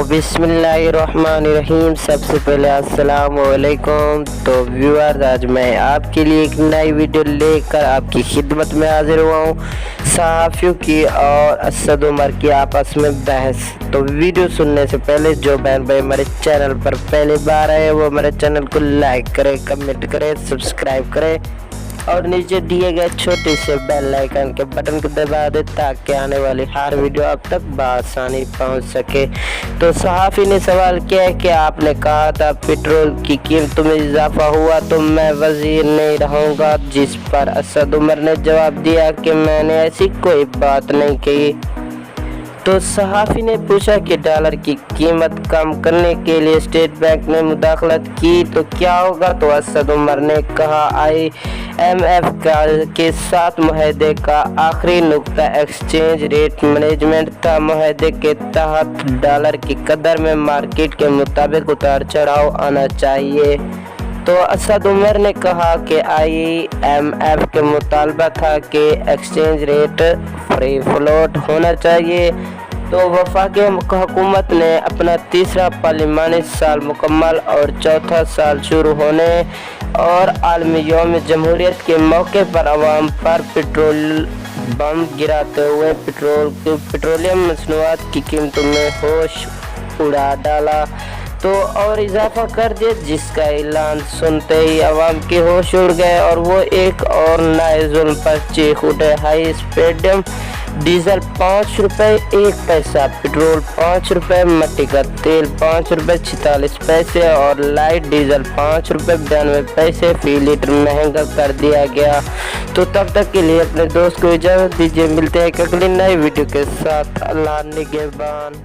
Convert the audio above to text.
बिस्मिल्लाहिर्रहमानिर्रहीम। सबसे पहले अस्सलाम वालेकुम। तो व्यूअर्स, आज मैं आपके लिए एक नई वीडियो लेकर आपकी खिदमत में हाजिर हुआ हूँ। सहाफ़ियों की और असद उमर की आपस में बहस। तो वीडियो सुनने से पहले जो बहन भाई हमारे चैनल पर पहली बार आए वो हमारे चैनल को लाइक करें, कमेंट करें, सब्सक्राइब करें और नीचे दिए गए छोटे से बेल आइकन के बटन को दबा दे ताकि आने वाली हर वीडियो आप तक बआसानी पहुंच सके। तो सहाफ़ी ने सवाल किया है कि आपने कहा था पेट्रोल की कीमतों में इजाफा हुआ तो मैं वज़ीर नहीं रहूँगा, जिस पर असद उमर ने जवाब दिया कि मैंने ऐसी कोई बात नहीं कही। तो सहाफ़ी ने पूछा कि डॉलर की कीमत कम करने के लिए स्टेट बैंक ने मुदाखलत की तो क्या होगा। तो असद उमर ने कहा IMF के साथ मुआहदे का आखिरी नुक्ता एक्सचेंज रेट मैनेजमेंट था। मुआहदे के तहत डॉलर की कदर में मार्केट के मुताबिक उतार चढ़ाव आना चाहिए। तो असद उमर ने कहा कि IMF के मुतालबा था कि एक्सचेंज रेट फ्री फ्लोट होना चाहिए। तो वफाकी हुकूमत ने अपना तीसरा पार्लिमानी साल मुकम्मल और चौथा साल शुरू होने और आलमी यौम जमहूरियत के मौके पर अवाम पर पेट्रोल बम गिराते हुए पेट्रोलियम मसनूआत की कीमतों में होश उड़ा डाला तो और इजाफा कर दिया, जिसका ऐलान सुनते ही अवाम के होश उड़ गए और वो एक और नए जुल्म पर चीख उठे। हाई स्पीडम डीजल 5 रुपये 1 पैसा, पेट्रोल 5 रुपये, मिट्टी का तेल 5 रुपये 46 पैसे और लाइट डीजल 5 रुपये 92 पैसे फी लीटर महंगा कर दिया गया। तो तब तक के लिए अपने दोस्त को इजाज़त दीजिए। मिलते हैं एक अगली नई वीडियो के साथ। अल्लाह निगहबान।